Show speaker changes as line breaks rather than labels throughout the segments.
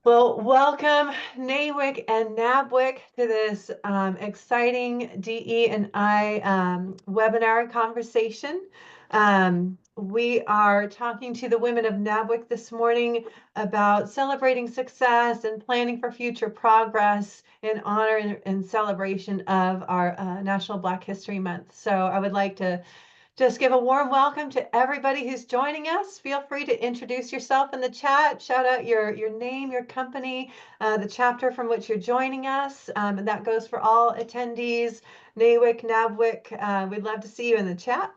Well, welcome NAWIC and NABWIC to this exciting DE&I webinar conversation. We are talking to the women of NABWIC this morning about celebrating success and planning for future progress in honor and celebration of our National Black History Month. So I would like to just give a warm welcome to everybody who's joining us. Feel free to introduce yourself in the chat, shout out your name, your company, the chapter from which you're joining us, and that goes for all attendees, NAWIC, NABWIC. We'd love to see you in the chat.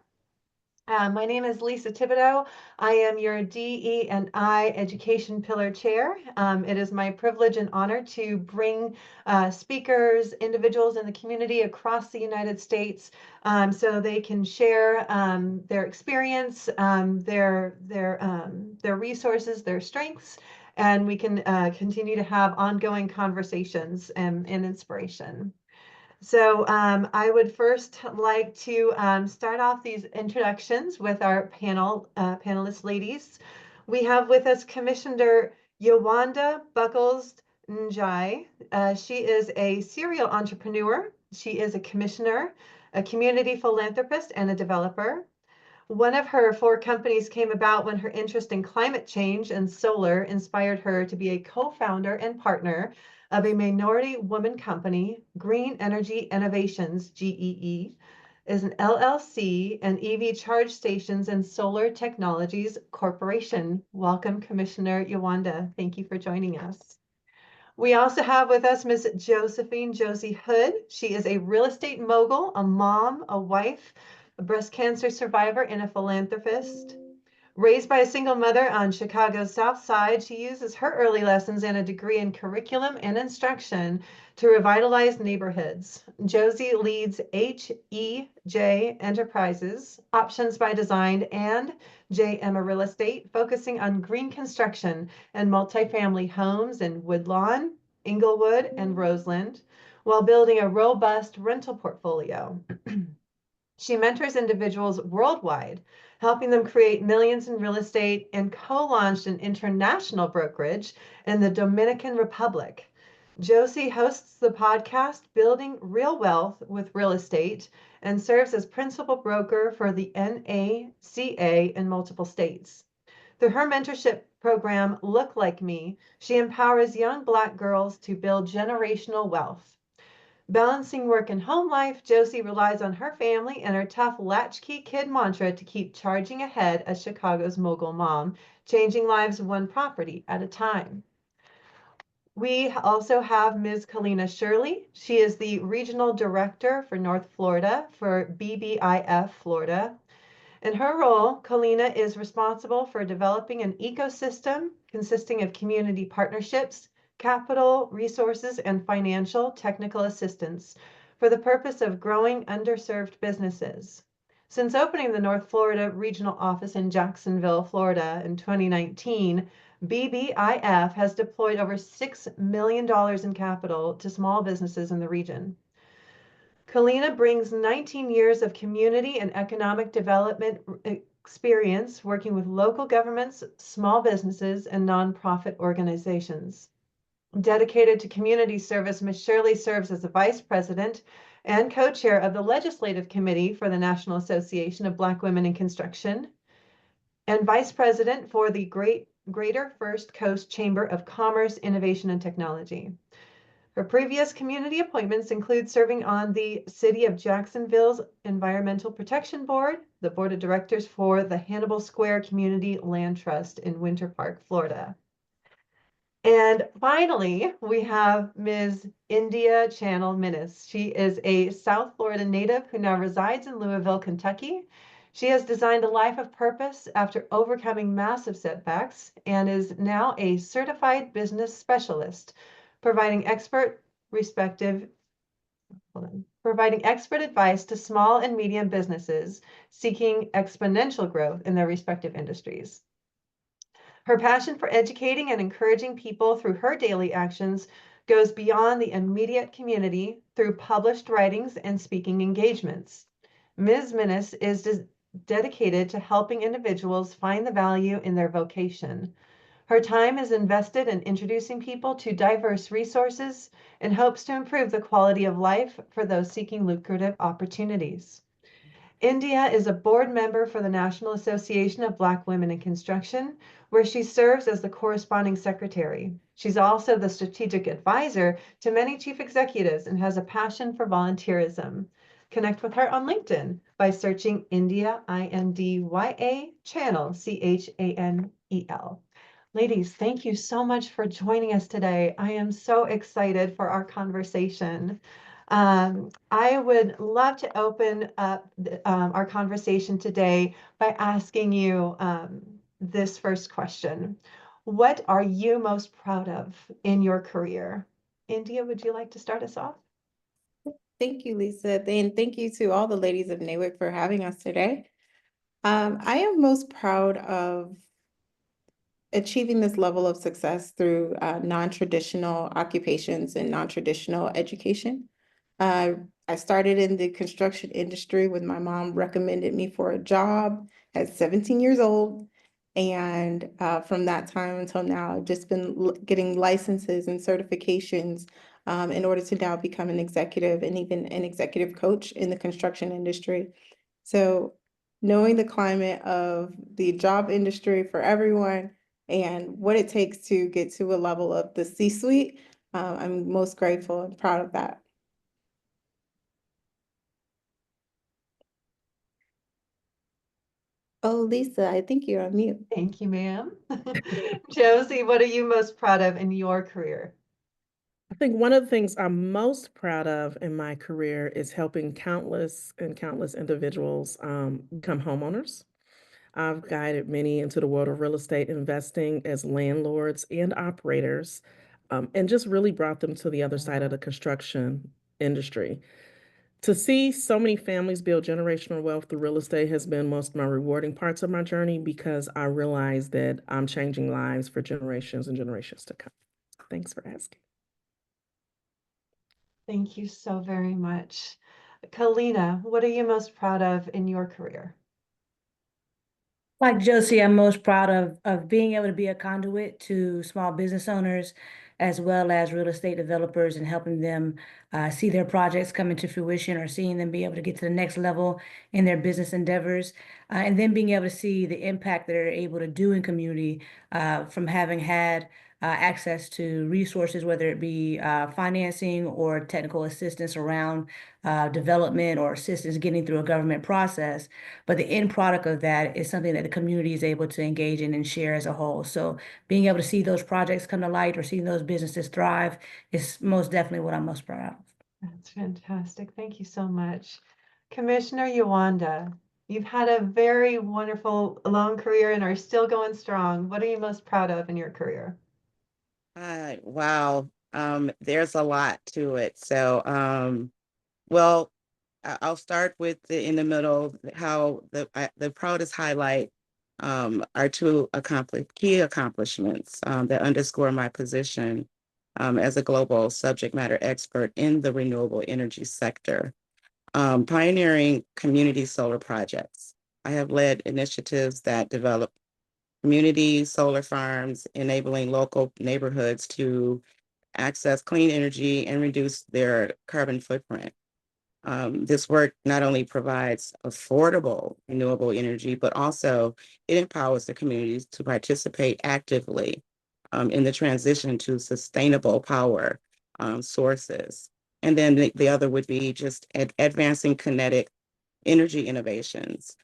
My name is Lisa Thibodeau. I am your DE&I Education Pillar Chair. It is my privilege and honor to bring speakers, individuals in the community across the United States so they can share their experience, their resources, their strengths, and we can continue to have ongoing conversations and inspiration. So I would first like to start off these introductions with our panelist ladies. We have with us Commissioner Yewande Buckles Njai. She is a serial entrepreneur. She is a commissioner, a community philanthropist, and a developer. One of her 4 companies came about when her interest in climate change and solar inspired her to be a co-founder and partner of a minority woman company. Green Energy Innovations, GEE, is an LLC and EV charge stations and solar technologies corporation. Welcome, Commissioner Yewande. Thank you for joining us. We also have with us Ms. Josephine Josie Hood. She is a real estate mogul, a mom, a wife, a breast cancer survivor, and a philanthropist. Raised by a single mother on Chicago's South Side, she uses her early lessons and a degree in curriculum and instruction to revitalize neighborhoods. Josie leads HEJ Enterprises, Options by Design, and J. Emma Real Estate, focusing on green construction and multifamily homes in Woodlawn, Inglewood, and Roseland, while building a robust rental portfolio. She mentors individuals worldwide, helping them create millions in real estate, and co-launched an international brokerage in the Dominican Republic. Josie hosts the podcast Building Real Wealth with Real Estate and serves as principal broker for the NACA in multiple states. Through her mentorship program, Look Like Me, she empowers young Black girls to build generational wealth. Balancing work and home life, Josie relies on her family and her tough latchkey kid mantra to keep charging ahead as Chicago's mogul mom, changing lives one property at a time. We also have Ms. Kalina Shirley. She is the Regional Director for North Florida for BBIF Florida. In her role, Kalina is responsible for developing an ecosystem consisting of community partnerships, capital, resources, and financial technical assistance for the purpose of growing underserved businesses. Since opening the North Florida Regional Office in Jacksonville, Florida in 2019, BBIF has deployed over $6 million in capital to small businesses in the region. Kalina brings 19 years of community and economic development experience working with local governments, small businesses, and nonprofit organizations. Dedicated to community service, Ms. Shirley serves as a vice president and co-chair of the Legislative Committee for the National Association of Black Women in Construction and vice president for the Greater First Coast Chamber of Commerce, Innovation, and Technology. Her previous community appointments include serving on the City of Jacksonville's Environmental Protection Board, the board of directors for the Hannibal Square Community Land Trust in Winter Park, Florida. And finally, we have Ms. India Channel Minnis. She is a South Florida native who now resides in Louisville, Kentucky. She has designed a life of purpose after overcoming massive setbacks and is now a certified business specialist, providing expert advice to small and medium businesses seeking exponential growth in their respective industries. Her passion for educating and encouraging people through her daily actions goes beyond the immediate community through published writings and speaking engagements. Ms. Minnis is dedicated to helping individuals find the value in their vocation. Her time is invested in introducing people to diverse resources in hopes to improve the quality of life for those seeking lucrative opportunities. India is a board member for the National Association of Black Women in Construction, where she serves as the corresponding secretary. She's also the strategic advisor to many chief executives and has a passion for volunteerism. Connect with her on LinkedIn by searching India, INDYA, channel, CHANEL. Ladies, thank you so much for joining us today. I am so excited for our conversation. I would love to open up our conversation today by asking you this first question. What are you most proud of in your career? India, would you like to start us off?
Thank you, Lisa. And thank you to all the ladies of NAWIC for having us today. I am most proud of achieving this level of success through non-traditional occupations and non-traditional education. I started in the construction industry when my mom recommended me for a job at 17 years old. And from that time until now, I've just been getting licenses and certifications in order to now become an executive and even an executive coach in the construction industry. So knowing the climate of the job industry for everyone and what it takes to get to a level of the C-suite, I'm most grateful and proud of that. Oh, Lisa, I think you're on mute.
Thank you, ma'am. Josie, what are you most proud of in your career?
I think one of the things I'm most proud of in my career is helping countless individuals become homeowners. I've guided many into the world of real estate investing as landlords and operators, and just really brought them to the other side of the construction industry. To see so many families build generational wealth through real estate has been most of my rewarding parts of my journey because I realize that I'm changing lives for generations and generations to come. Thanks for asking.
Thank you so very much. Kalina, what are you most proud of in your career?
Like Josie, I'm most proud of being able to be a conduit to small business owners as well as real estate developers and helping them see their projects come into fruition or seeing them be able to get to the next level in their business endeavors. And then being able to see the impact that they're able to do in community from having had access to resources, whether it be financing or technical assistance around development or assistance getting through a government process. But the end product of that is something that the community is able to engage in and share as a whole. So being able to see those projects come to light or seeing those businesses thrive is most definitely what I'm most proud of.
That's fantastic. Thank you so much. Commissioner Yawanda, you've had a very wonderful long career and are still going strong. What are you most proud of in your career?
Wow. There's a lot to it. So, well, I'll start with in the middle, how the proudest highlight are two key accomplishments that underscore my position as a global subject matter expert in the renewable energy sector, pioneering community solar projects. I have led initiatives that develop community solar farms, enabling local neighborhoods to access clean energy and reduce their carbon footprint. This work not only provides affordable renewable energy, but also it empowers the communities to participate actively in the transition to sustainable power sources. And then the other would be just advancing kinetic energy innovations,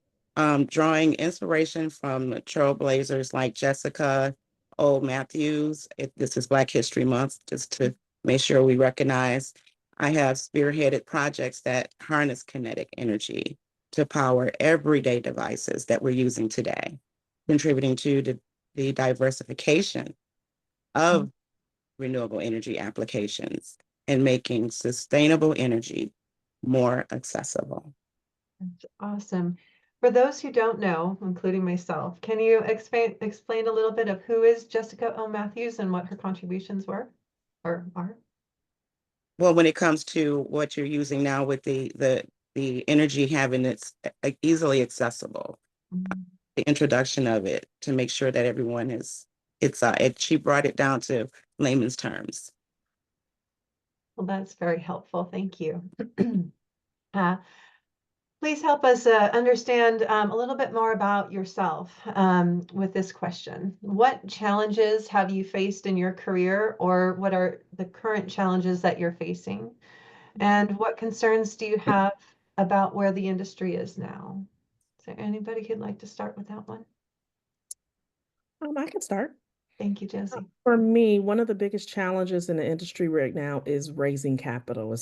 drawing inspiration from trailblazers like Jessica O. Matthews. This is Black History Month, just to make sure we recognize. I have spearheaded projects that harness kinetic energy to power everyday devices that we're using today, contributing to the diversification of renewable energy applications and making sustainable energy more accessible.
That's awesome. For those who don't know, including myself, can you explain a little bit of who is Jessica O. Matthews and what her contributions were or are?
Well, when it comes to what you're using now with the energy having it's easily accessible,
Mhm.
the introduction of it to make sure that everyone is she brought it down to layman's terms.
Well, that's very helpful. Thank you. Uh, Please help us understand a little bit more about yourself with this question. What challenges have you faced in your career, or what are the current challenges that you're facing? And what concerns do you have about where the industry is now? Is there anybody who'd like to start with that one?
I can start.
Thank you, Josie.
For me, one of the biggest challenges in the industry right now is raising capital.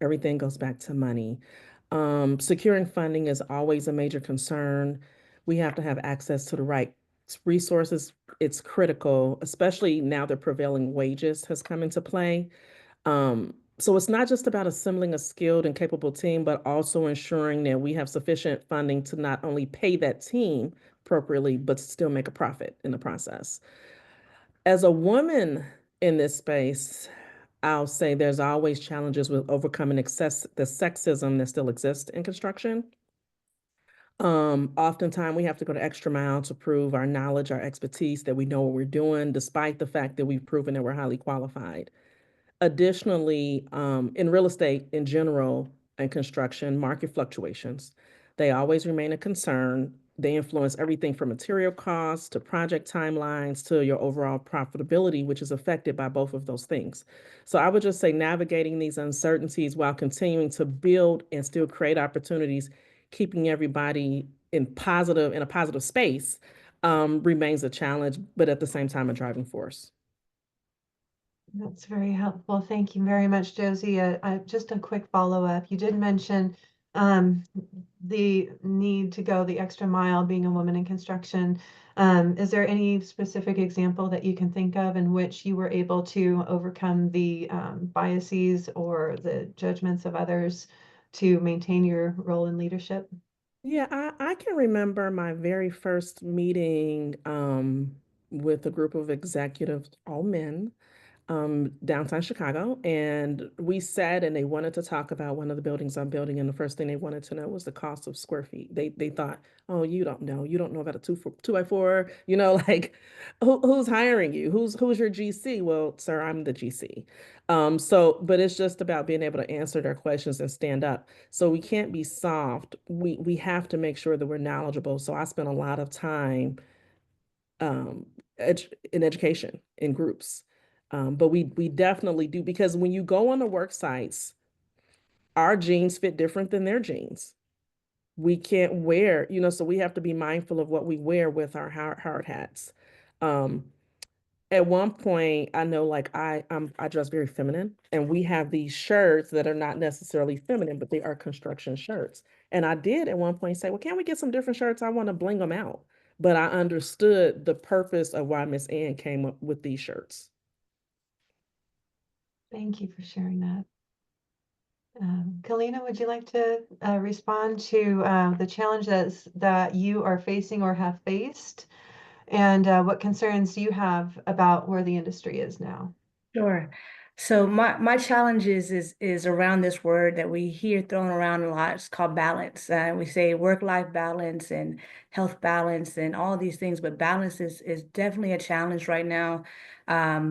Everything goes back to money. Securing funding is always a major concern. We have to have access to the right resources. It's critical, especially now that prevailing wages has come into play. So it's not just about assembling a skilled and capable team, but also ensuring that we have sufficient funding to not only pay that team appropriately, but still make a profit in the process. As a woman in this space, I'll say there's always challenges with overcoming the sexism that still exists in construction. Oftentimes we have to go the extra mile to prove our knowledge, our expertise, that we know what we're doing, despite the fact that we've proven that we're highly qualified. Additionally, in real estate in general and construction, market fluctuations, they always remain a concern. They influence everything from material costs to project timelines to your overall profitability, which is affected by both of those things. So I would just say navigating these uncertainties while continuing to build and still create opportunities, keeping everybody in a positive space, remains a challenge, but at the same time, a driving force.
That's very helpful. Thank you very much, Josie. Just a quick follow-up. You did mention the need to go the extra mile being a woman in construction. Is there any specific example that you can think of in which you were able to overcome the biases or the judgments of others to maintain your role in leadership?
Yeah, I can remember my very first meeting with a group of executives, all men, downtown Chicago. And we sat and they wanted to talk about one of the buildings I'm building. And the first thing they wanted to know was the cost of square feet. They thought, oh, you don't know about a two by four, like who's hiring you? Who's your GC? Well, sir, I'm the GC. But it's just about being able to answer their questions and stand up. So we can't be soft. We have to make sure that we're knowledgeable. So I spent a lot of time in education in groups. But we definitely do, because when you go on the work sites, our jeans fit different than their jeans. We can't wear, so we have to be mindful of what we wear with our hard hats. At one point, I know I dress very feminine, and we have these shirts that are not necessarily feminine, but they are construction shirts. And I did at one point say, well, can't we get some different shirts? I want to bling them out. But I understood the purpose of why Miss Ann came up with these shirts.
Thank you for sharing that. Kalina, would you like to respond to the challenges that you are facing or have faced, and what concerns do you have about where the industry is now?
Sure. So my challenge is around this word that we hear thrown around a lot. It's called balance. We say work-life balance and health balance and all these things, but balance is definitely a challenge right now.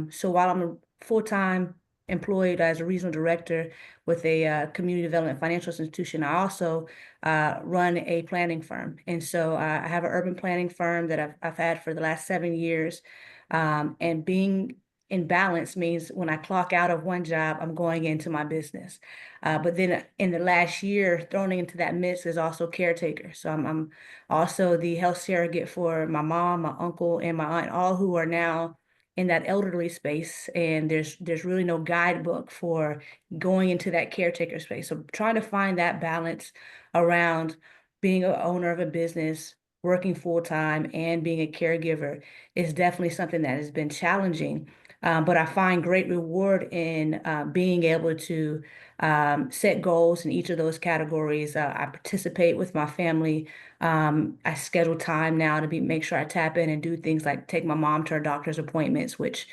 So while I'm a full-time employed as a regional director with a community development financial institution, I also run a planning firm. And so I have an urban planning firm that I've had for the last 7 years. And being in balance means when I clock out of one job, I'm going into my business. But then in the last year, thrown into that mix is also caretaker. So I'm also the health surrogate for my mom, my uncle, and my aunt, all who are now in that elderly space. And there's really no guidebook for going into that caretaker space. So trying to find that balance around being an owner of a business, working full time, and being a caregiver is definitely something that has been challenging. But I find great reward in being able to set goals in each of those categories. I participate with my family. I schedule time now to make sure I tap in and do things like take my mom to her doctor's appointments, which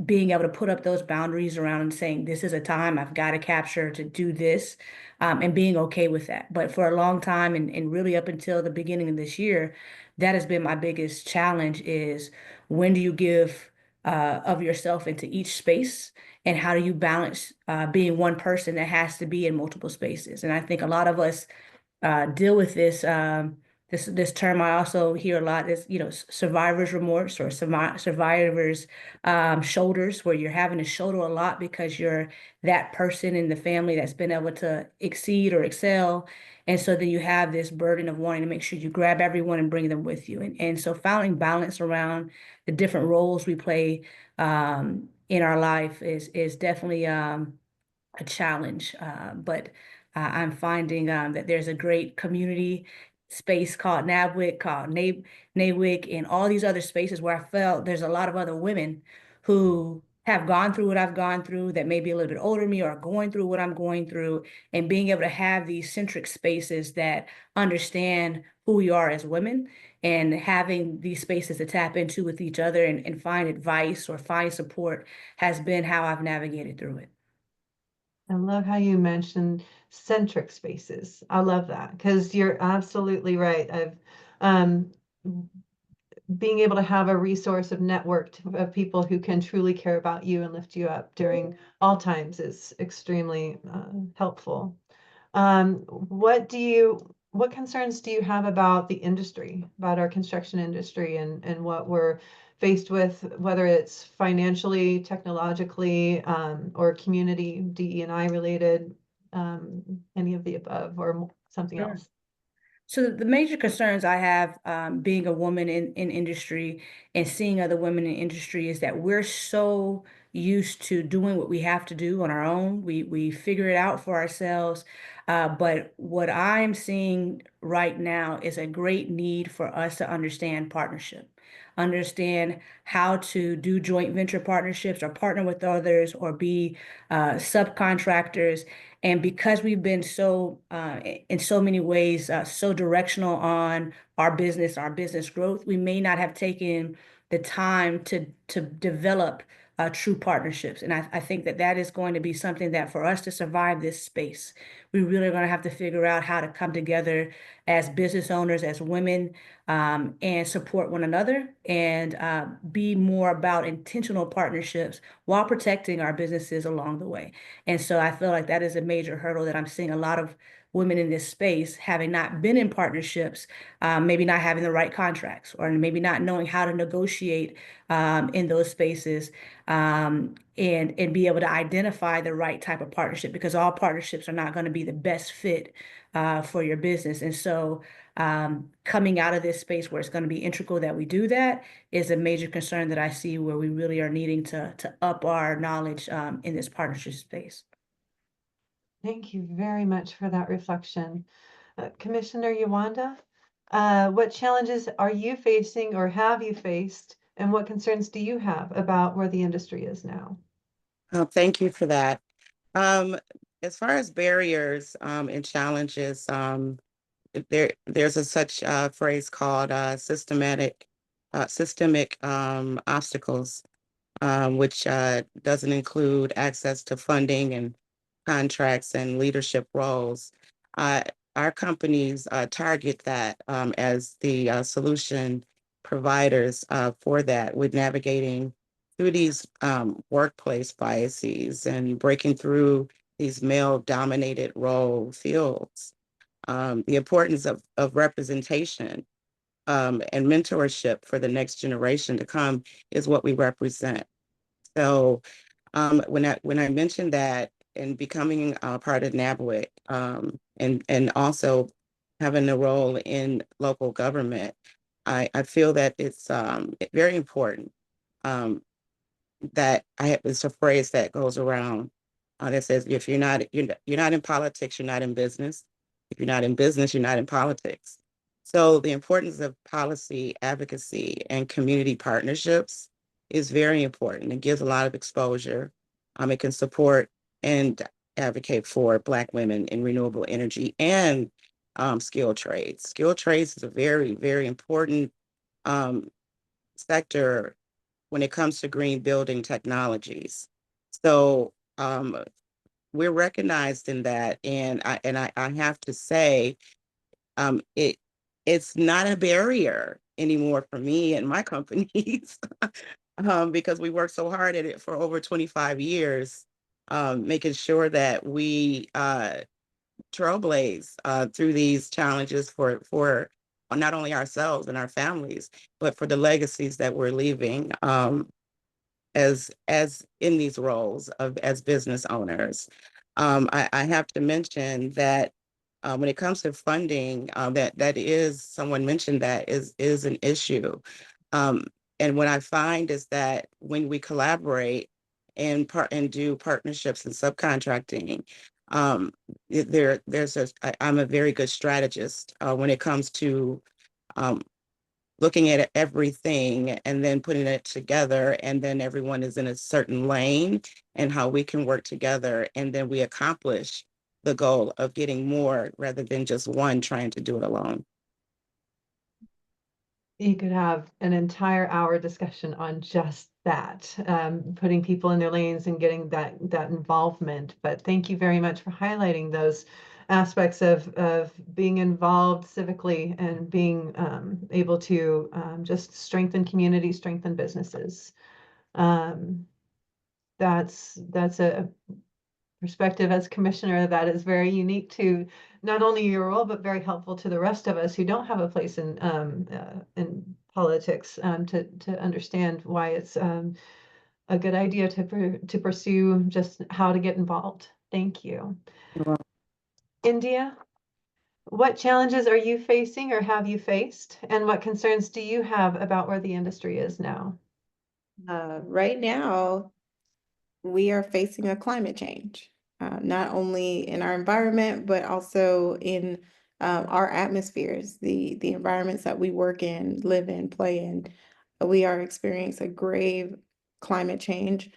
being able to put up those boundaries around and saying, this is a time I've got to capture to do this, and being okay with that. But for a long time, and really up until the beginning of this year, that has been my biggest challenge is when do you give of yourself into each space, and how do you balance being one person that has to be in multiple spaces? And I think a lot of us deal with this term I also hear a lot is, survivor's remorse, or survivor's shoulders, where you're having to shoulder a lot because you're that person in the family that's been able to exceed or excel. And so then you have this burden of wanting to make sure you grab everyone and bring them with you. And so finding balance around the different roles we play in our life is definitely a challenge. But I'm finding that there's a great community space called NABWIC, called NAWIC, and all these other spaces where I felt there's a lot of other women who have gone through what I've gone through, that may be a little bit older than me, or are going through what I'm going through, and being able to have these centric spaces that understand who we are as women, and having these spaces to tap into with each other and find advice or find support has been how I've navigated through it.
I love how you mentioned centric spaces. I love that because you're absolutely right. Um, being able to have a resource of of people who can truly care about you and lift you up during all times is extremely helpful. What concerns do you have about the industry, about our construction industry, and what we're faced with, whether it's financially, technologically, or community, DE&I related, any of the above, or something
Sure.
else?
So the major concerns I have, being a woman in industry and seeing other women in industry, is that we're so used to doing what we have to do on our own. We figure it out for ourselves. But what I'm seeing right now is a great need for us to understand partnership, understand how to do joint venture partnerships, or partner with others, or be subcontractors. And because we've been so, in so many ways, so directional on our business growth, we may not have taken the time to develop true partnerships. And I think that is going to be something that, for us to survive this space, we really are going to have to figure out how to come together as business owners, as women, and support one another, and be more about intentional partnerships while protecting our businesses along the way. And so I feel like that is a major hurdle that I'm seeing a lot of women in this space having not been in partnerships, maybe not having the right contracts, or maybe not knowing how to negotiate in those spaces, and be able to identify the right type of partnership, because all partnerships are not going to be the best fit for your business. And so coming out of this space where it's going to be integral that we do that is a major concern that I see, where we really are needing to up our knowledge in this partnership space.
Thank you very much for that reflection. Commissioner Yawanda, what challenges are you facing or have you faced, and what concerns do you have about where the industry is now?
Oh, thank you for that. As far as barriers and challenges, there's a such phrase called systemic obstacles, which doesn't include access to funding and contracts and leadership roles. Uh, our companies target that as the solution providers for that, with navigating through these workplace biases and breaking through these male-dominated role fields. The importance of representation and mentorship for the next generation to come is what we represent. So when I mentioned that, and becoming a part of NABWIC, and also having a role in local government, I feel that it's very important, that it's a phrase that goes around that says, if you're not in politics, you're not in business. If you're not in business, you're not in politics. So the importance of policy advocacy and community partnerships is very important. It gives a lot of exposure. It can support and advocate for Black women in renewable energy and skilled trades. Skilled trades is a very, very important sector when it comes to green building technologies. So we're recognized in that, and I have to say, it's not a barrier anymore for me and my companies, because we worked so hard at it for over 25 years, making sure that we trailblaze through these challenges for not only ourselves and our families, but for the legacies that we're leaving, as in these roles of as business owners. I have to mention that when it comes to funding, that is, someone mentioned, that is an issue. Um, and what I find is that when we collaborate and do partnerships and subcontracting, I'm a very good strategist when it comes to um, looking at everything and then putting it together, and then everyone is in a certain lane, and how we can work together, and then we accomplish the goal of getting more rather than just one trying to do it alone.
You could have an entire hour discussion on just that, putting people in their lanes and getting that involvement. But thank you very much for highlighting those aspects of being involved civically and being able to just strengthen communities, strengthen businesses. That's a perspective as commissioner that is very unique to not only your role, but very helpful to the rest of us who don't have a place in politics, to understand why it's a good idea to pursue just how to get involved. Thank you. India, what challenges are you facing or have you faced, and what concerns do you have about where the industry is now?
Right now, we are facing a climate change, not only in our environment, but also in our atmospheres, the environments that we work in, live in, play in. We are experiencing a grave climate change.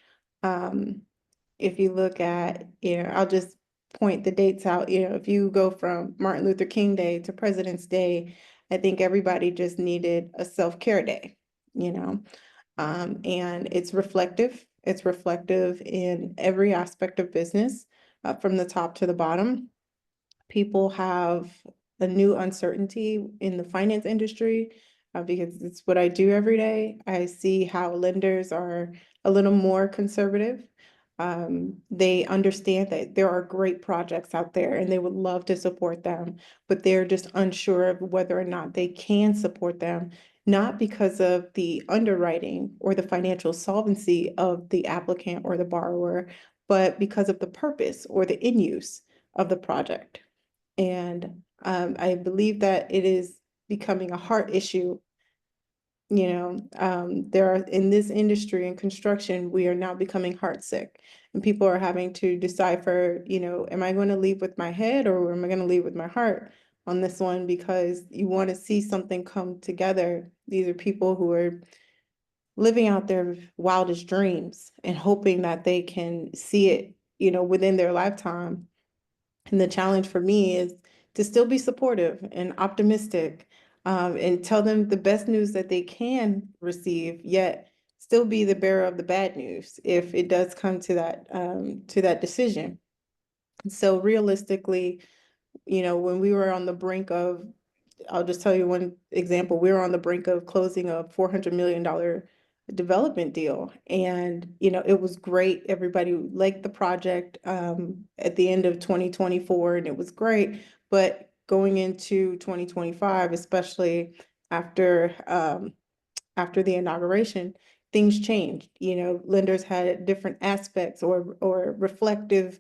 If you look at, I'll just point the dates out, if you go from Martin Luther King Day to President's Day, I think everybody just needed a self-care day, and it's reflective. It's reflective in every aspect of business, from the top to the bottom. People have a new uncertainty in the finance industry, because it's what I do every day. I see how lenders are a little more conservative. They understand that there are great projects out there and they would love to support them, but they're just unsure of whether or not they can support them, not because of the underwriting or the financial solvency of the applicant or the borrower, but because of the purpose or the in use of the project. And I believe that it is becoming a heart issue. There are, in this industry in construction, we are now becoming heart sick, and people are having to decipher, am I going to leave with my head or am I going to leave with my heart on this one? Because you want to see something come together. These are people who are living out their wildest dreams and hoping that they can see it, within their lifetime. And the challenge for me is to still be supportive and optimistic, and tell them the best news that they can receive, yet still be the bearer of the bad news if it does come to that decision. So realistically, when we were on the brink of, I'll just tell you one example, we were on the brink of closing a $400 million development deal. And, it was great. Everybody liked the project at the end of 2024, and it was great. But going into 2025, especially after the inauguration, things changed. Lenders had different aspects or reflective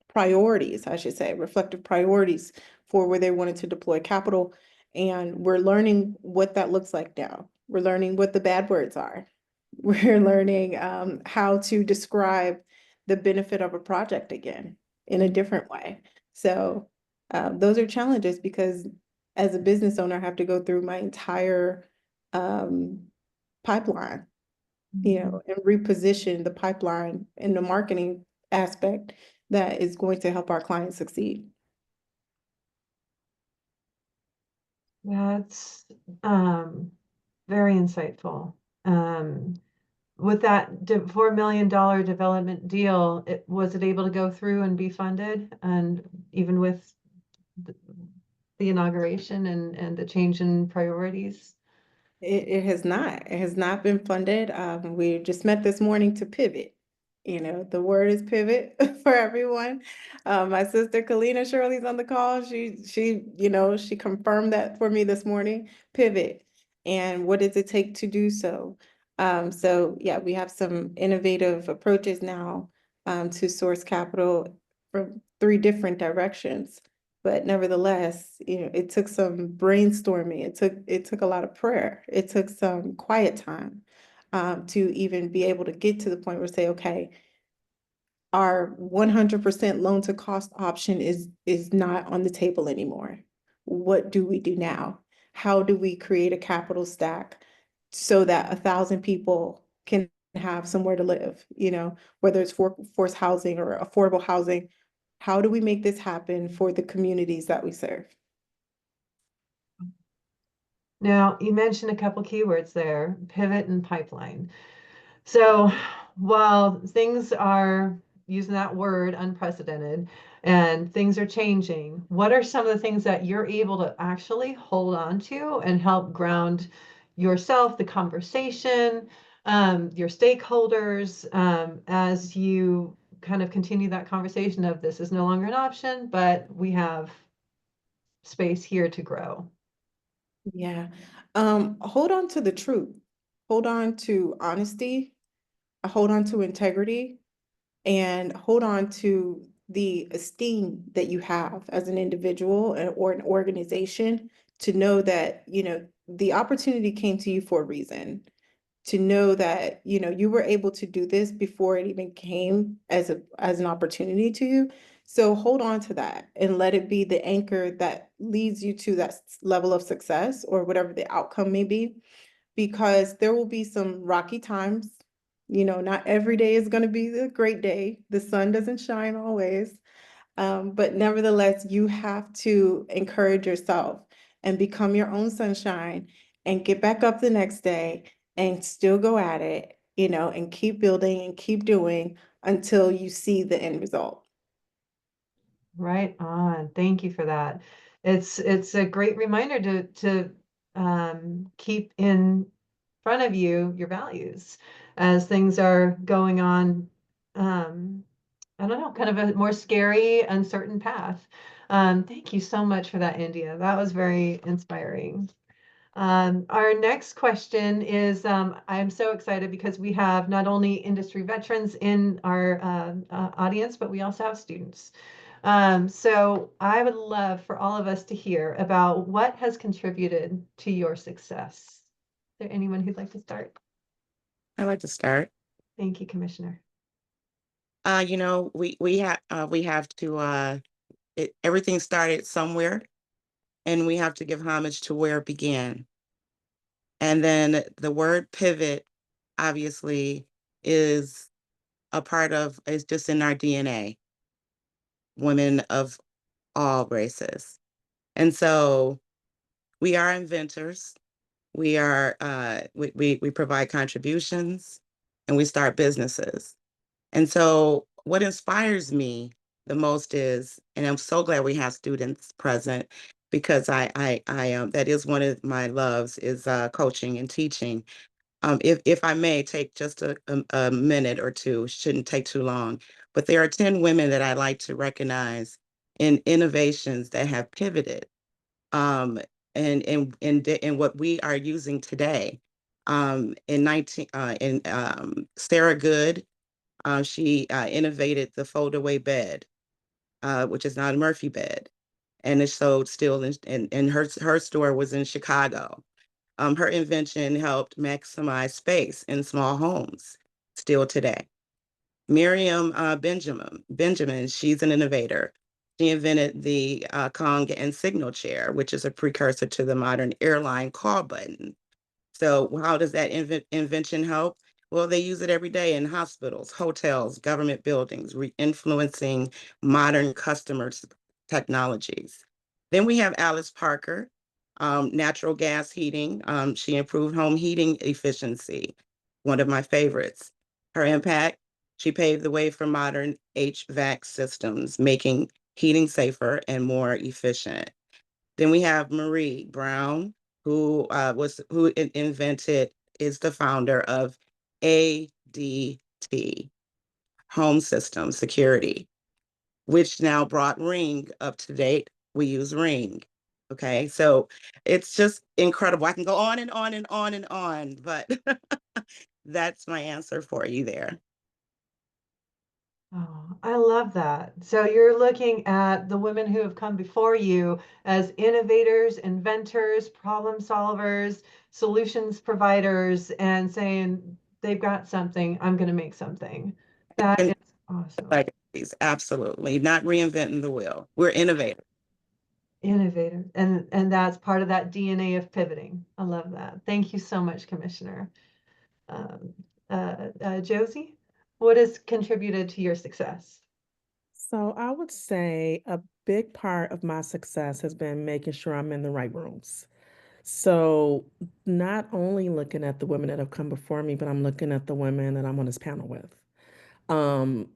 priorities, I should say, reflective priorities for where they wanted to deploy capital. And we're learning what that looks like now. We're learning what the bad words are. We're learning how to describe the benefit of a project again in a different way. So those are challenges, because as a business owner, I have to go through my entire pipeline, and reposition the pipeline in the marketing aspect that is going to help our clients succeed.
That's very insightful. With that $4 million development deal, was it able to go through and be funded? And even with the inauguration and the change in priorities?
It has not. It has not been funded. We just met this morning to pivot. You know, the word is pivot for everyone. My sister Kalina Shirley's on the call. She confirmed that for me this morning. Pivot. And what does it take to do so? So yeah, we have some innovative approaches now to source capital from 3 different directions. But nevertheless, it took some brainstorming. It took a lot of prayer. It took some quiet time to even be able to get to the point where say, okay, our 100% loan to cost option is not on the table anymore. What do we do now? How do we create a capital stack so that 1,000 people can have somewhere to live, whether it's workforce housing or affordable housing? How do we make this happen for the communities that we serve?
Now, you mentioned a couple keywords there, pivot and pipeline. So while things are, using that word, unprecedented, and things are changing, what are some of the things that you're able to actually hold on to and help ground yourself, the conversation, your stakeholders, as you kind of continue that conversation of this is no longer an option, but we have space here to grow?
Yeah. Hold on to the truth. Hold on to honesty. Hold on to integrity, and hold on to the esteem that you have as an individual or an organization to know that, the opportunity came to you for a reason. To know that, you were able to do this before it even came as an opportunity to you. So hold on to that and let it be the anchor that leads you to that level of success or whatever the outcome may be, because there will be some rocky times. Not every day is going to be a great day. The sun doesn't shine always. But nevertheless, you have to encourage yourself and become your own sunshine and get back up the next day and still go at it, and keep building and keep doing until you see the end result.
Right on. Thank you for that. It's a great reminder to keep in front of you your values as things are going on. I don't know, kind of a more scary, uncertain path. Thank you so much for that, India. That was very inspiring. Our next question is, I'm so excited because we have not only industry veterans in our audience, but we also have students. So I would love for all of us to hear about what has contributed to your success. Is there anyone who'd like to start?
I'd like to start.
Thank you, Commissioner.
We have to everything started somewhere, and we have to give homage to where it began. And then the word pivot obviously is is just in our DNA, women of all races. And so we are inventors. We provide contributions, and we start businesses. And so what inspires me the most is, and I'm so glad we have students present, because that is one of my loves, is coaching and teaching. If I may take just a minute or two, shouldn't take too long, but there are 10 women that I like to recognize in innovations that have pivoted, um, in what we are using today. Sarah Good, she innovated the fold-away bed, which is not a Murphy bed, and it's sold still and her store was in Chicago. Her invention helped maximize space in small homes, still today. Miriam Benjamin, she's an innovator. She invented the Kong and Signal chair, which is a precursor to the modern airline call button. So how does that invention help? Well, they use it every day in hospitals, hotels, government buildings, influencing modern customers' technologies. Then we have Alice Parker. natural gas heating. She improved home heating efficiency, one of my favorites. Her impact, she paved the way for modern HVAC systems, making heating safer and more efficient. Then we have Marie Brown, who invented, is the founder of ADT, Home System Security, which now brought Ring up to date. We use Ring. Okay, so it's just incredible. I can go on and on and on and on, but that's my answer for you there.
Oh, I love that. So you're looking at the women who have come before you as innovators, inventors, problem solvers, solutions providers, and saying they've got something, I'm going to make something. That
And
is awesome.
legacies, absolutely. Not reinventing the wheel. We're innovators.
Innovator. And that's part of that DNA of pivoting. I love that. Thank you so much, Commissioner. Josie, what has contributed to your success?
So I would say a big part of my success has been making sure I'm in the right rooms. So not only looking at the women that have come before me, but I'm looking at the women that I'm on this panel with. Um,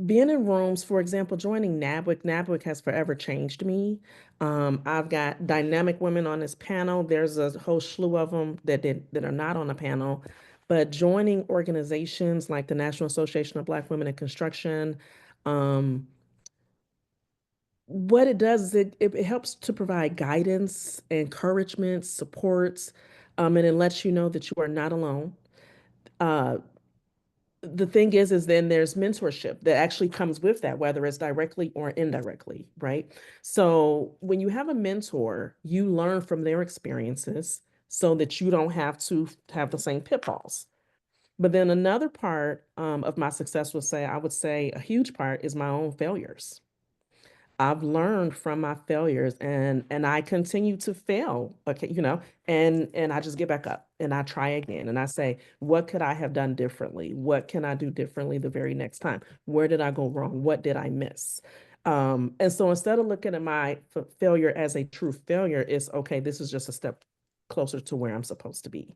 Being in rooms, for example, joining NABWIC, NABWIC has forever changed me. I've got dynamic women on this panel. There's a whole slew of them that are not on the panel. But joining organizations like the National Association of Black Women in Construction, what it does is it helps to provide guidance, encouragement, supports, and it lets you know that you are not alone. The thing is then there's mentorship that actually comes with that, whether it's directly or indirectly, right? So when you have a mentor, you learn from their experiences so that you don't have to have the same pitfalls. But then another part of my success I would say a huge part is my own failures. I've learned from my failures and I continue to fail. Okay, and I just get back up and I try again and I say, what could I have done differently? What can I do differently the very next time? Where did I go wrong? What did I miss? And so instead of looking at my failure as a true failure, it's okay, this is just a step closer to where I'm supposed to be.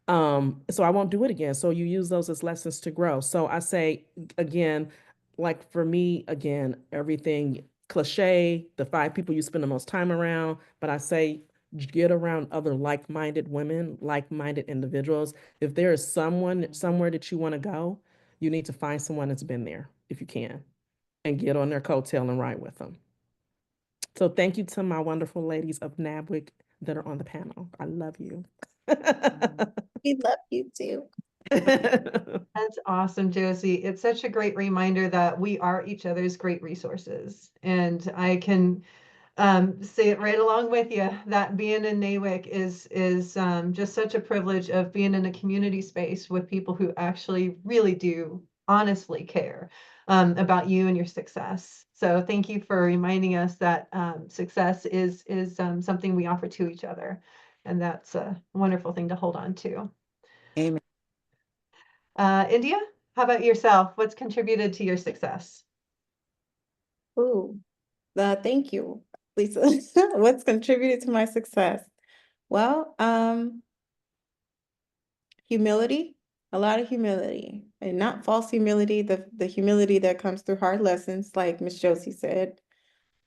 So I won't do it again. So you use those as lessons to grow. So I say again, like for me, again, everything cliche, the 5 people you spend the most time around, but I say get around other like-minded women, like-minded individuals. If there is someone somewhere that you want to go, you need to find someone that's been there if you can and get on their coattail and ride with them. So thank you to my wonderful ladies of NABWIC that are on the panel. I love you.
We love you too.
That's awesome, Josie. It's such a great reminder that we are each other's great resources. And I can say it right along with you that being in NAWIC is just such a privilege of being in a community space with people who actually really do honestly care about you and your success. So thank you for reminding us that success is something we offer to each other. And that's a wonderful thing to hold on to.
Amen.
India, how about yourself? What's contributed to your success?
Ooh, thank you, Lisa. What's contributed to my success? Well, humility, a lot of humility, and not false humility, the humility that comes through hard lessons, like Miss Josie said.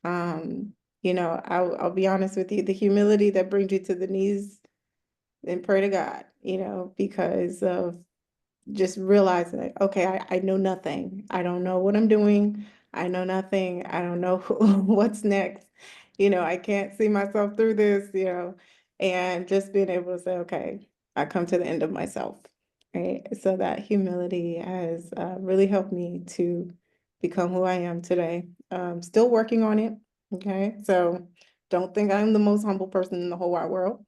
I'll be honest with you, the humility that brings you to the knees and pray to God, because of just realizing that, okay, I know nothing. I don't know what I'm doing. I know nothing. I don't know what's next. I can't see myself through this, and just being able to say, okay, I come to the end of myself, right? So that humility has really helped me to become who I am today. Still working on it, okay? So don't think I'm the most humble person in the whole wide world.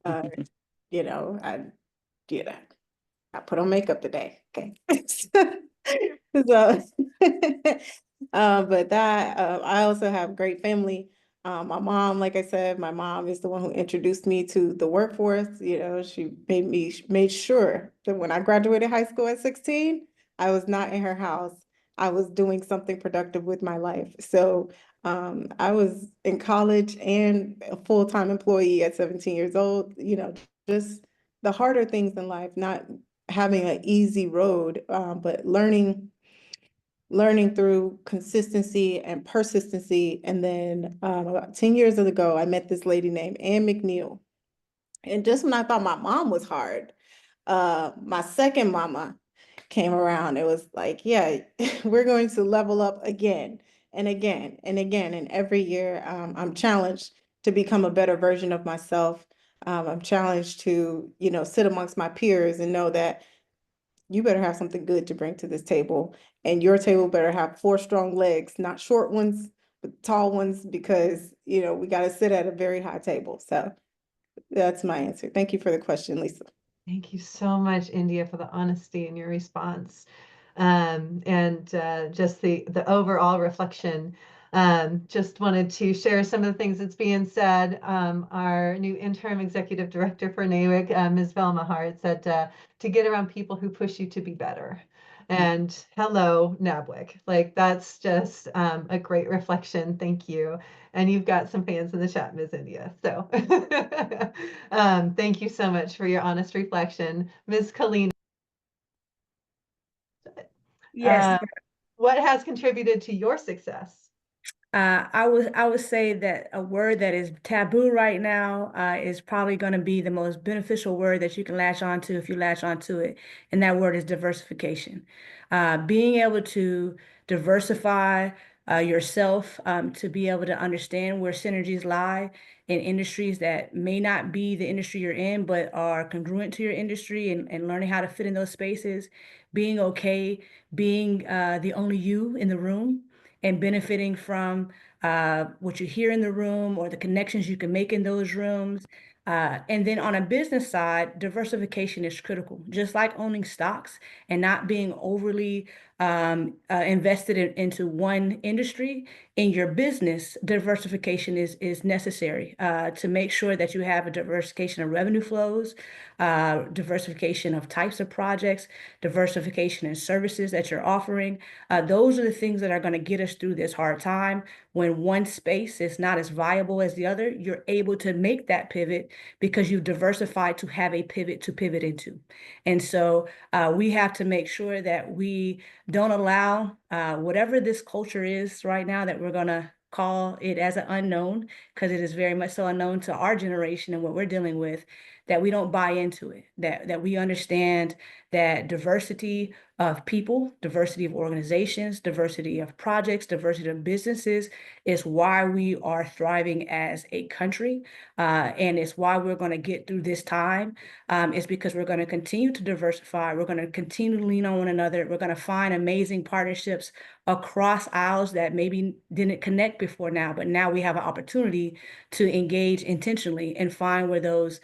I I put on makeup today, okay? So, but I also have great family. My mom, like I said, my mom is the one who introduced me to the workforce. She made sure that when I graduated high school at 16, I was not in her house. I was doing something productive with my life. So I was in college and a full-time employee at 17 years old, just the harder things in life, not having an easy road, but learning through consistency and persistency. And then about 10 years ago, I met this lady named Ann McNeil. And just when I thought my mom was hard, my second mama came around. It was like, yeah, we're going to level up again and again and again. And every year, I'm challenged to become a better version of myself. I'm challenged to, sit amongst my peers and know that you better have something good to bring to this table. And your table better have 4 strong legs, not short ones, but tall ones, because, we got to sit at a very high table. So that's my answer. Thank you for the question, Lisa.
Thank you so much, India, for the honesty in your response, and just the overall reflection. Just wanted to share some of the things that's being said. Our new interim executive director for NAWIC, Ms. Velma Hart, said to get around people who push you to be better. And hello, NABWIC. Like, that's just a great reflection. Thank you. And you've got some fans in the chat, Ms. India. So thank you so much for your honest reflection. Ms. Kalina,
Yes.
what has contributed to your success?
I would say that a word that is taboo right now is probably going to be the most beneficial word that you can latch onto if you latch onto it, and that word is diversification. Being able to diversify yourself, to be able to understand where synergies lie in industries that may not be the industry you're in, but are congruent to your industry, and learning how to fit in those spaces, being okay, being the only you in the room, and benefiting from what you hear in the room or the connections you can make in those rooms. And then on a business side, diversification is critical, just like owning stocks and not being overly invested into one industry. In your business, diversification is necessary to make sure that you have a diversification of revenue flows, diversification of types of projects, diversification in services that you're offering. Those are the things that are going to get us through this hard time. When one space is not as viable as the other, you're able to make that pivot because you've diversified to have a pivot to pivot into. And so we have to make sure that we don't allow whatever this culture is right now, that we're going to call it as an unknown, because it is very much so unknown to our generation and what we're dealing with, that we don't buy into it, that we understand that diversity of people, diversity of organizations, diversity of projects, diversity of businesses is why we are thriving as a country. And it's why we're going to get through this time. It's because we're going to continue to diversify. We're going to continue to lean on one another. We're going to find amazing partnerships across aisles that maybe didn't connect before now, but now we have an opportunity to engage intentionally and find where those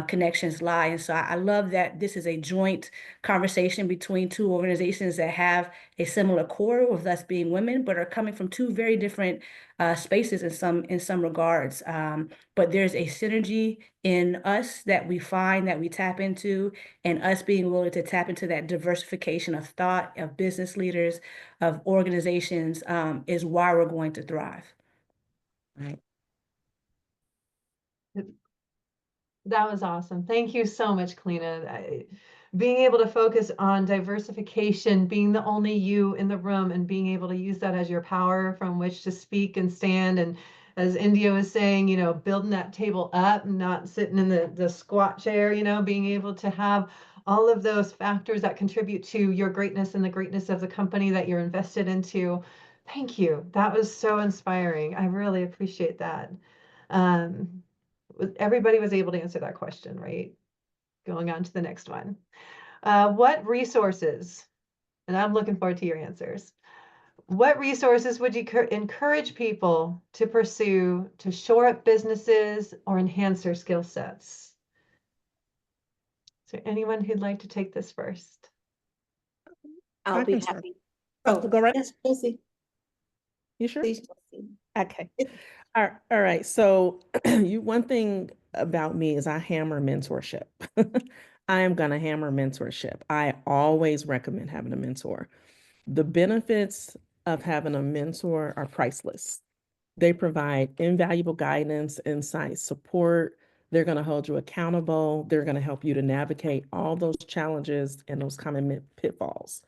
connections lie. And so I love that this is a joint conversation between two organizations that have a similar core, with us being women, but are coming from two very different spaces in some regards. But there's a synergy in us that we find, that we tap into, and us being willing to tap into that diversification of thought, of business leaders, of organizations, is why we're going to thrive.
Right.
That was awesome. Thank you so much, Kalina. Being able to focus on diversification, being the only you in the room, and being able to use that as your power from which to speak and stand. And as India was saying, building that table up and not sitting in the squat chair, being able to have all of those factors that contribute to your greatness and the greatness of the company that you're invested into. Thank you. That was so inspiring. I really appreciate that. Everybody was able to answer that question, right? Going on to the next one. What resources, and I'm looking forward to your answers. What resources would you encourage people to pursue to shore up businesses or enhance their skill sets? Is there anyone who'd like to take this first?
I'll
I
be
can start.
happy.
Oh, go right.
Yes, Josie,
You sure?
please, Josie.
Okay. All right. So one thing about me is I hammer mentorship. I am going to hammer mentorship. I always recommend having a mentor. The benefits of having a mentor are priceless. They provide invaluable guidance, insight, support. They're going to hold you accountable. They're going to help you to navigate all those challenges and those common pitfalls.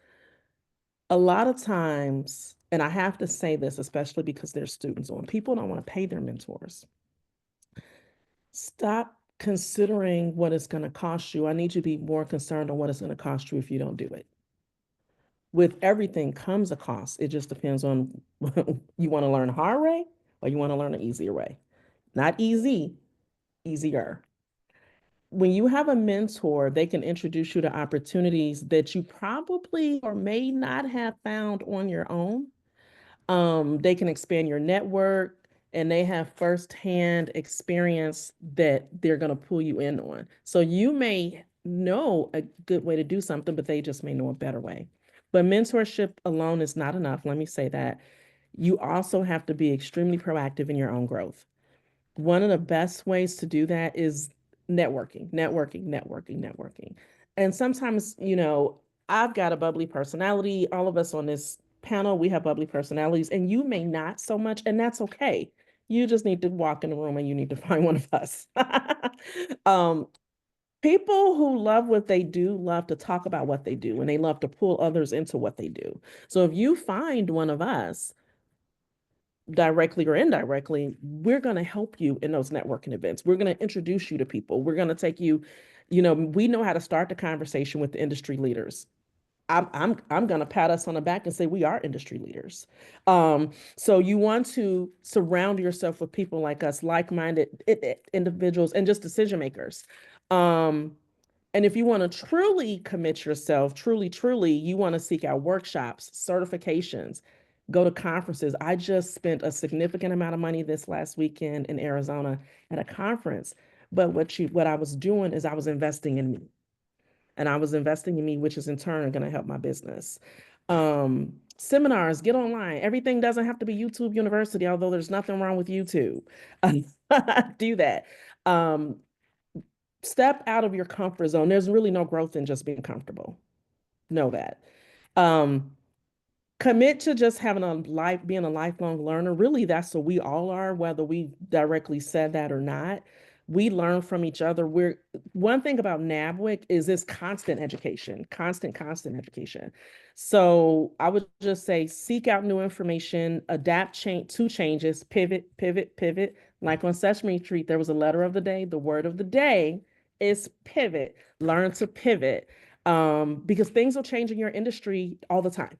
A lot of times, and I have to say this, especially because there's students on, people don't want to pay their mentors. Stop considering what it's going to cost you. I need you to be more concerned on what it's going to cost you if you don't do it. With everything comes a cost. It just depends on you want to learn a hard way or you want to learn an easier way. Not easy, easier. When you have a mentor, they can introduce you to opportunities that you probably or may not have found on your own. They can expand your network and they have firsthand experience that they're going to pull you in on. So you may know a good way to do something, but they just may know a better way. But mentorship alone is not enough. Let me say that. You also have to be extremely proactive in your own growth. One of the best ways to do that is networking. And sometimes, I've got a bubbly personality. All of us on this panel, we have bubbly personalities, and you may not so much, and that's okay. You just need to walk in the room and you need to find one of us. People who love what they do love to talk about what they do, and they love to pull others into what they do. So if you find one of us, directly or indirectly, we're going to help you in those networking events. We're going to introduce you to people. We're going to take you, we know how to start the conversation with the industry leaders. I'm going to pat us on the back and say we are industry leaders. So you want to surround yourself with people like us, like-minded individuals, and just decision makers. And if you want to truly commit yourself, truly, you want to seek out workshops, certifications, go to conferences. I just spent a significant amount of money this last weekend in Arizona at a conference. But what I was doing is I was investing in me. And I was investing in me, which is in turn going to help my business. Seminars, get online. Everything doesn't have to be YouTube University, although there's nothing wrong with YouTube. Do that. Step out of your comfort zone. There's really no growth in just being comfortable. Know that. Commit to just having being a lifelong learner. Really, that's what we all are, whether we directly said that or not. We learn from each other. One thing about NABWIC is this constant education, constant education. So I would just say, seek out new information, adapt to changes, pivot. Like on Sesame Street, there was a letter of the day. The word of the day is pivot. Learn to pivot, because things will change in your industry all the time.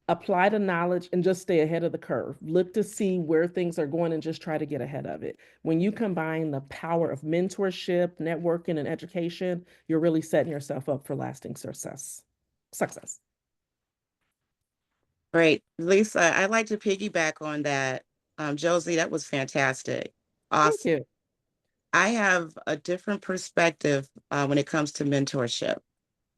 Apply the knowledge and just stay ahead of the curve. Look to see where things are going and just try to get ahead of it. When you combine the power of mentorship, networking, and education, you're really setting yourself up for lasting success.
Great. Lisa, I'd like to piggyback on that. Josie, that was fantastic. Awesome.
Thank you.
I have a different perspective when it comes to mentorship.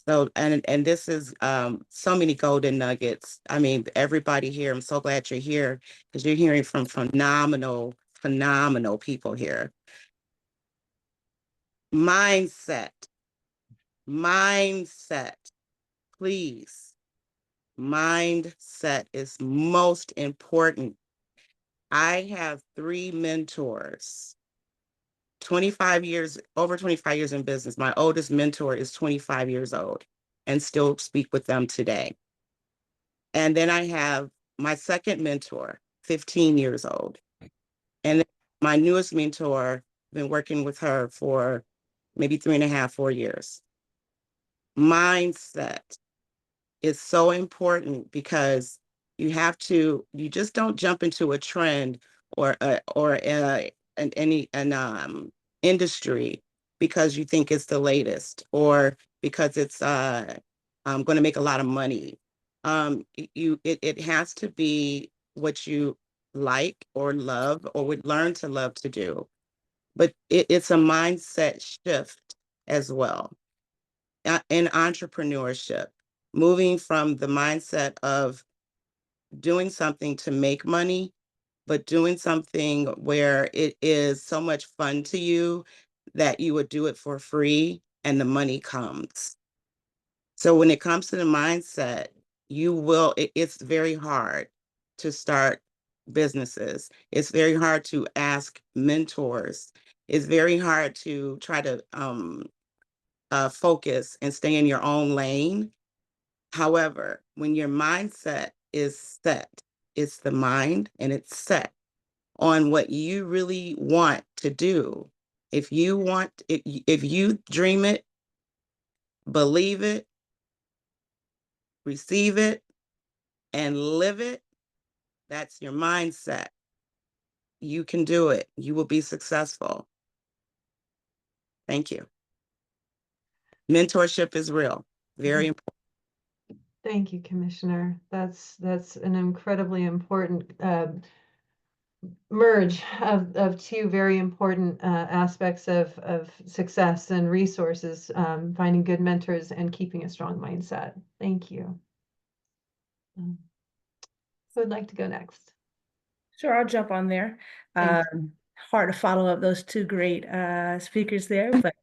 So, and this is so many golden nuggets. I mean, everybody here, I'm so glad you're here because you're hearing from phenomenal people here. Mindset, please. Mindset is most important. I have 3 mentors. Over 25 years in business. My oldest mentor is 25 years old and still speak with them today. And then I have my second mentor, 15 years old. And my newest mentor, been working with her for maybe 3.5, 4 years. Mindset is so important because you just don't jump into a trend or an industry because you think it's the latest or because it's going to make a lot of money. It has to be what you like or love or would learn to love to do. But it's a mindset shift as well. In entrepreneurship, moving from the mindset of doing something to make money, but doing something where it is so much fun to you that you would do it for free and the money comes. So when it comes to the mindset, it's very hard to start businesses. It's very hard to ask mentors. It's very hard to try to focus and stay in your own lane. However, when your mindset is set, it's the mind and it's set on what you really want to do. If you dream it, believe it, receive it, and live it, that's your mindset. You can do it. You will be successful. Thank you. Mentorship is real, very important.
Thank you, Commissioner. That's an incredibly important merge of two very important aspects of success and resources, finding good mentors and keeping a strong mindset. Thank you. Who would like to go next?
Sure, I'll jump on there.
Thanks.
Hard to follow up those two great speakers there, but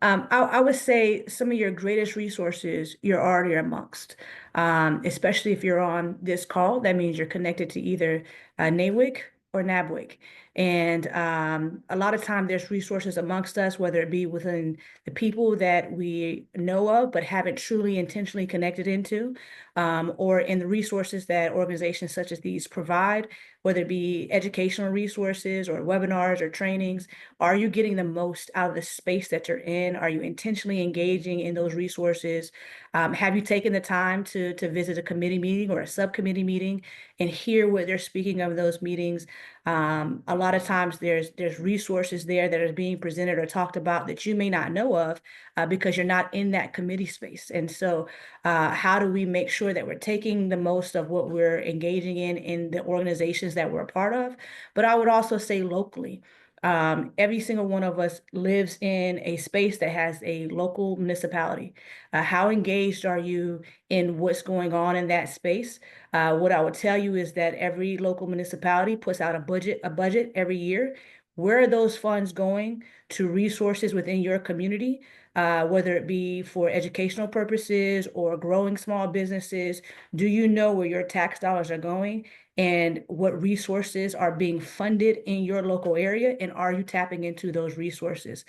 I would say some of your greatest resources you're already amongst, especially if you're on this call. That means you're connected to either NAWIC or NABWIC. And a lot of time there's resources amongst us, whether it be within the people that we know of but haven't truly intentionally connected into, or in the resources that organizations such as these provide, whether it be educational resources or webinars or trainings. Are you getting the most out of the space that you're in? Are you intentionally engaging in those resources? Have you taken the time to visit a committee meeting or a subcommittee meeting and hear what they're speaking of in those meetings? A lot of times there's resources there that are being presented or talked about that you may not know of because you're not in that committee space. And so how do we make sure that we're taking the most of what we're engaging in the organizations that we're a part of? But I would also say locally. Every single one of us lives in a space that has a local municipality. How engaged are you in what's going on in that space? What I would tell you is that every local municipality puts out a budget every year. Where are those funds going to resources within your community, whether it be for educational purposes or growing small businesses? Do you know where your tax dollars are going and what resources are being funded in your local area? And are you tapping into those resources?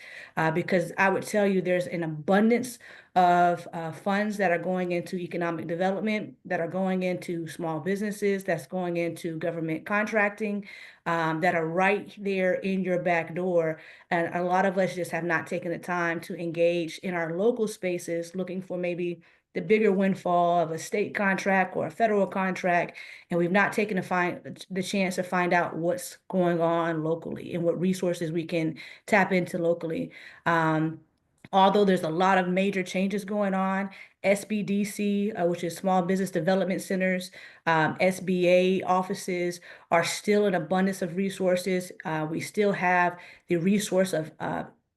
Because I would tell you there's an abundance of funds that are going into economic development, that are going into small businesses, that's going into government contracting, that are right there in your back door. And a lot of us just have not taken the time to engage in our local spaces, looking for maybe the bigger windfall of a state contract or a federal contract, and we've not taken the chance to find out what's going on locally and what resources we can tap into locally. Although there's a lot of major changes going on, SBDC, which is Small Business Development Centers, SBA offices are still an abundance of resources. We still have the resource of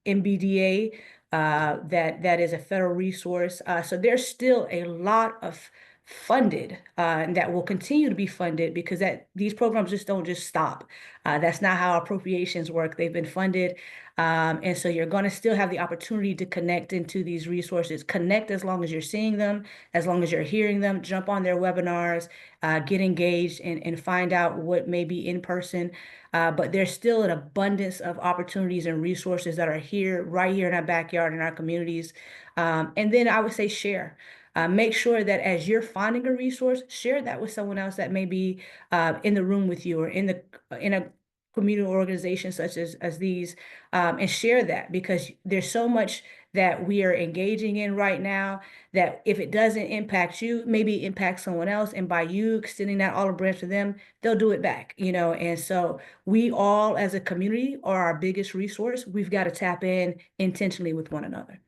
MBDA, that is a federal resource. So there's still a lot of funded and that will continue to be funded because these programs just don't stop. That's not how appropriations work. They've been funded. And so you're going to still have the opportunity to connect into these resources. Connect as long as you're seeing them, as long as you're hearing them, jump on their webinars, get engaged and find out what may be in person. But there's still an abundance of opportunities and resources that are here, right here in our backyard, in our communities. And then I would say share. Make sure that as you're finding a resource, share that with someone else that may be in the room with you or in a community organization such as these, and share that, because there's so much that we are engaging in right now that if it doesn't impact you, maybe it impacts someone else. And by you extending that olive branch to them, they'll do it back, And so we all as a community are our biggest resource. We've got to tap in intentionally with one another.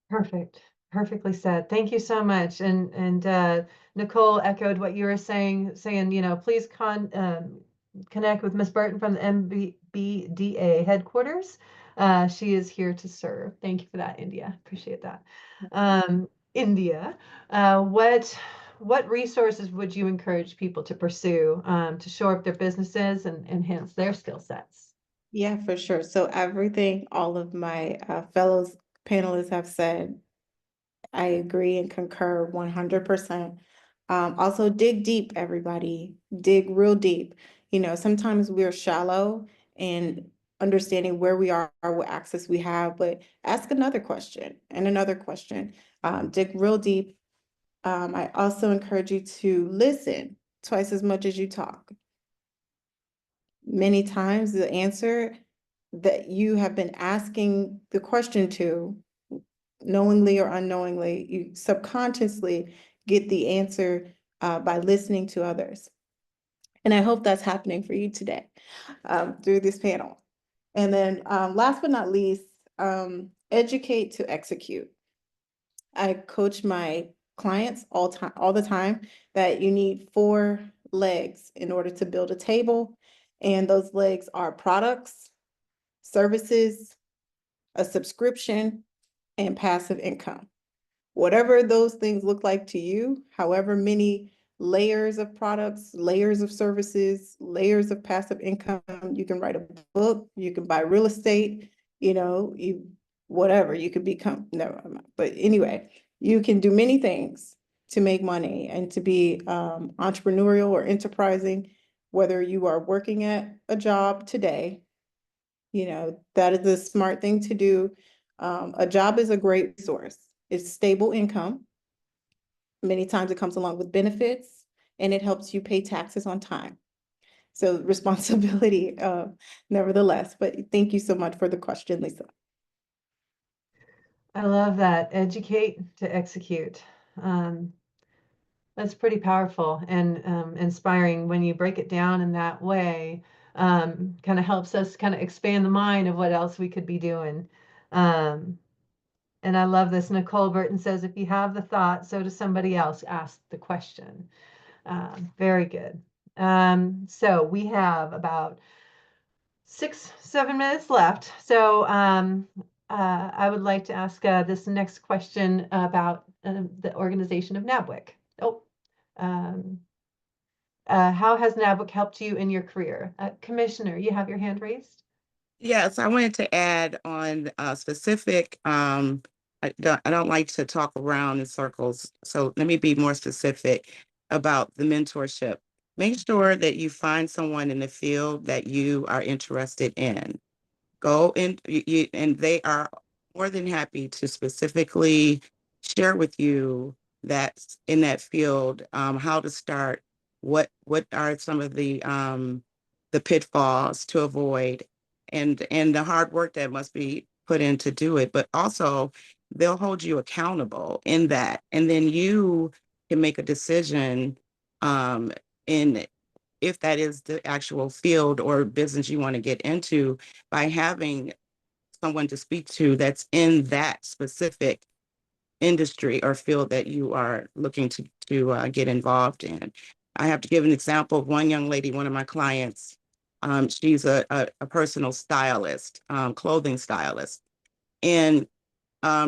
Perfect. Perfectly said. Thank you so much. And Nicole echoed what you were saying, please connect with Ms. Burton from the MBDA headquarters. She is here to serve. Thank you for that, India. Appreciate that. India, what resources would you encourage people to pursue to shore up their businesses and enhance their skill sets?
Yeah, for sure. So everything all of my fellows panelists have said, I agree and concur 100%. Also dig deep, everybody. Dig real deep. You know, sometimes we're shallow in understanding where we are, what access we have, but ask another question and another question. Dig real deep. I also encourage you to listen twice as much as you talk. Many times the answer that you have been asking the question to, knowingly or unknowingly, you subconsciously get the answer by listening to others. And I hope that's happening for you today through this panel. And then last but not least, educate to execute. I coach my clients all the time that you need 4 legs in order to build a table. And those legs are products, services, a subscription, and passive income. Whatever those things look like to you, however many layers of products, layers of services, layers of passive income, you can write a book, you can buy real estate, you know, whatever, you could become, no, but anyway, you can do many things to make money and to be entrepreneurial or enterprising, whether you are working at a job today, you know, that is a smart thing to do. A job is a great resource. It's stable income. Many times it comes along with benefits and it helps you pay taxes on time. So responsibility, nevertheless, but thank you so much for the question, Lisa.
I love that. Educate to execute. That's pretty powerful and inspiring when you break it down in that way. Kind of helps us kind of expand the mind of what else we could be doing. And I love this. Nicole Burton says, if you have the thought, so does somebody else. Ask the question. Very good. So we have about 6-7 minutes left. So I would like to ask this next question about the organization of NABWIC. How has NABWIC helped you in your career? Commissioner, you have your hand raised.
Yes, I wanted to add on specific. I don't like to talk around in circles, so let me be more specific about the mentorship. Make sure that you find someone in the field that you are interested in. Go in, and they are more than happy to specifically share with you that in that field, how to start, what are some of the pitfalls to avoid, and the hard work that must be put in to do it. But also, they'll hold you accountable in that, and then you can make a decision in if that is the actual field or business you want to get into by having someone to speak to that's in that specific industry or field that you are looking to get involved in. I have to give an example of one young lady, one of my clients. She's a personal stylist, clothing stylist, and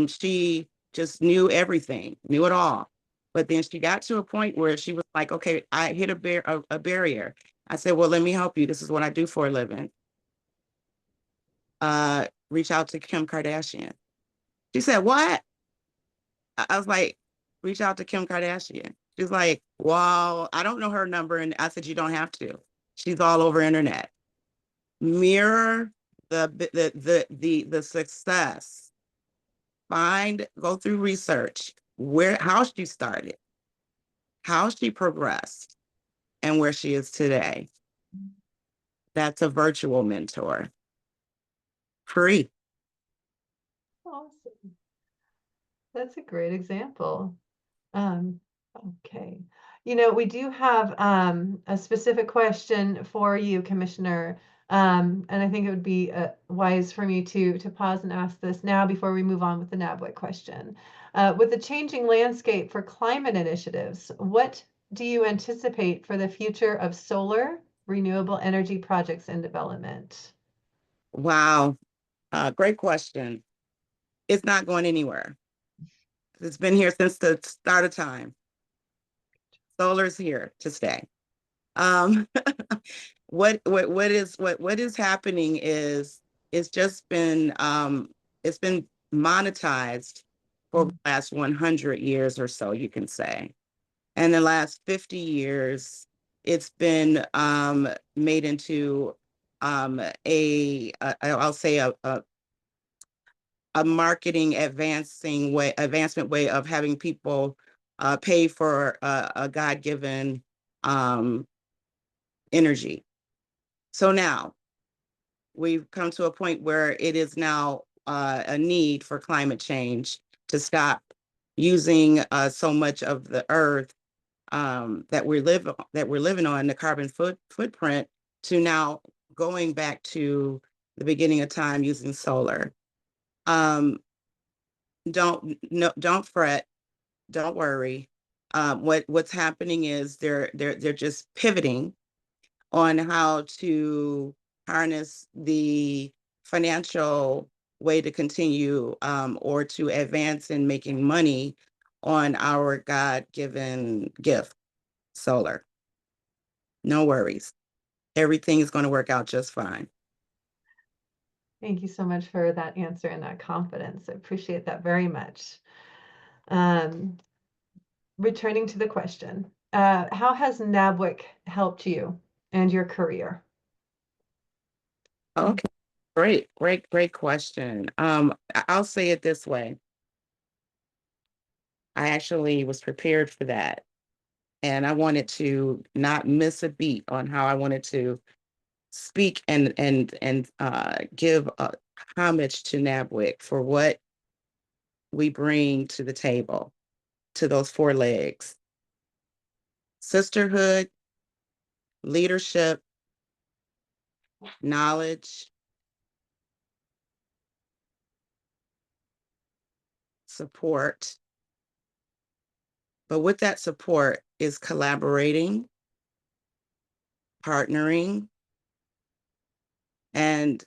she just knew everything, knew it all. But then she got to a point where she was like, okay, I hit a barrier. I said, well, let me help you. This is what I do for a living. Reach out to Kim Kardashian. She said, what? I was like, reach out to Kim Kardashian. She's like, well, I don't know her number. And I said, you don't have to. She's all over internet. Mirror the success. Go through research, how she started, how she progressed, and where she is today. That's a virtual mentor. Free.
Awesome. That's a great example. Okay. You know, we do have a specific question for you, Commissioner. And I think it would be wise for me to pause and ask this now before we move on with the NABWIC question. With the changing landscape for climate initiatives, what do you anticipate for the future of solar renewable energy projects and development?
Wow. Great question. It's not going anywhere. It's been here since the start of time. Solar's here to stay. What is happening is it's just been it's been monetized for the last 100 years or so, you can say. And the last 50 years, it's been made into I'll say a marketing advancement way of having people pay for a God-given energy. So now we've come to a point where it is now a need for climate change to stop using so much of the earth that we're living on, the carbon footprint, to now going back to the beginning of time using solar. Don't fret, don't worry. What's happening is they're just pivoting on how to harness the financial way to continue or to advance in making money on our God-given gift, solar. No worries. Everything is going to work out just fine.
Thank you so much for that answer and that confidence. I appreciate that very much. Returning to the question, how has NABWIC helped you and your career?
Okay, great question. I'll say it this way. I actually was prepared for that. And I wanted to not miss a beat on how I wanted to speak and give homage to NABWIC for what we bring to the table, to those four legs: sisterhood, leadership, knowledge, support. But with that support is collaborating, partnering, and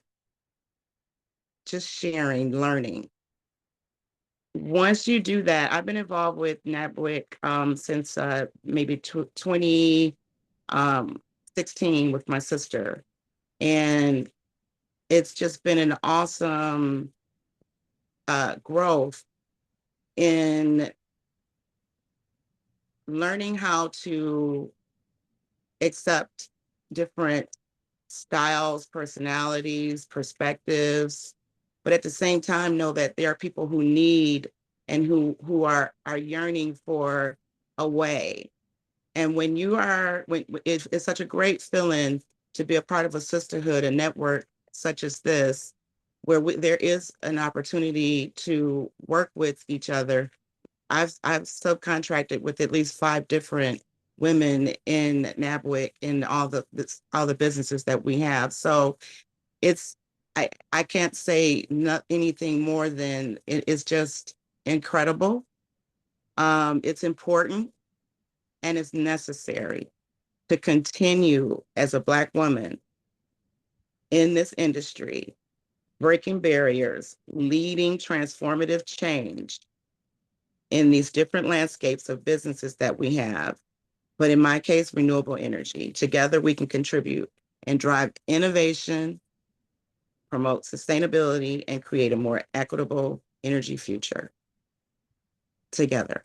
just sharing, learning. Once you do that, I've been involved with NABWIC since maybe 2016 with my sister. And it's just been an awesome growth in learning how to accept different styles, personalities, perspectives, but at the same time know that there are people who need and who are yearning for a way. And when it's such a great feeling to be a part of a sisterhood, a network such as this, where there is an opportunity to work with each other. I've subcontracted with at least 5 different women in NABWIC in all the businesses that we have. So it's I can't say anything more than it's just incredible. It's important and it's necessary to continue as a Black woman in this industry, breaking barriers, leading transformative change in these different landscapes of businesses that we have. But in my case, renewable energy. Together, we can contribute and drive innovation, promote sustainability, and create a more equitable energy future together.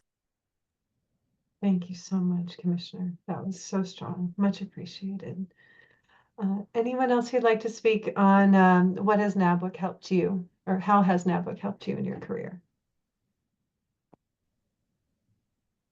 Thank you so much, Commissioner. That was so strong. Much appreciated. Anyone else who'd like to speak on what has NABWIC helped you, or how has NABWIC helped you in your career?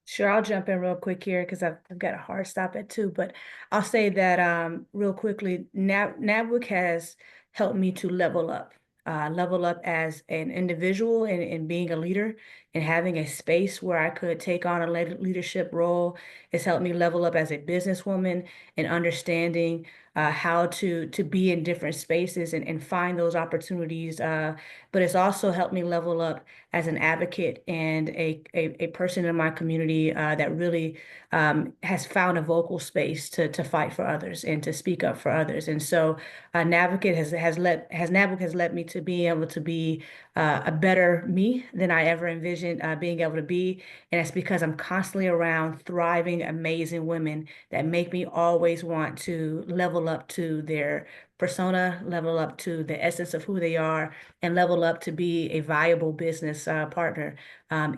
Sure, I'll jump in real quick here because I've got a hard stop at 2, but I'll say that real quickly, NABWIC has helped me to level up as an individual and being a leader and having a space where I could take on a leadership role. It's helped me level up as a businesswoman and understanding how to be in different spaces and find those opportunities. But it's also helped me level up as an advocate and a person in my community that really has found a vocal space to fight for others and to speak up for others. And so NABWIC has led me to being able to be a better me than I ever envisioned being able to be. And it's because I'm constantly around thriving, amazing women that make me always want to level up to their persona, level up to the essence of who they are, and level up to be a viable business partner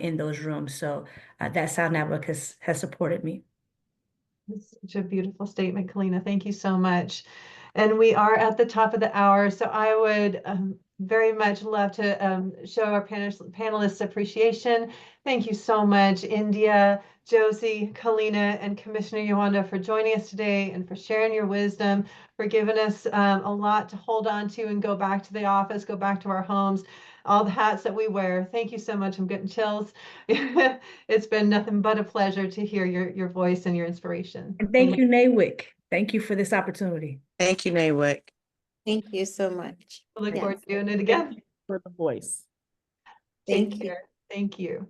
in those rooms. So that's how NABWIC has supported me.
That's such a beautiful statement, Kalina. Thank you so much. And we are at the top of the hour, so I would very much love to show our panelists appreciation. Thank you so much, India, Josie, Kalina, and Commissioner Yawanda for joining us today and for sharing your wisdom, for giving us a lot to hold on to and go back to the office, go back to our homes, all the hats that we wear. Thank you so much. I'm getting chills. It's been nothing but a pleasure to hear your voice and your inspiration.
And thank you, NAWIC. Thank you for this opportunity.
Thank you, NAWIC.
Thank you so much.
I look
Yes.
forward to doing it again.
For the voice.
Take
Thank you.
care. Thank you.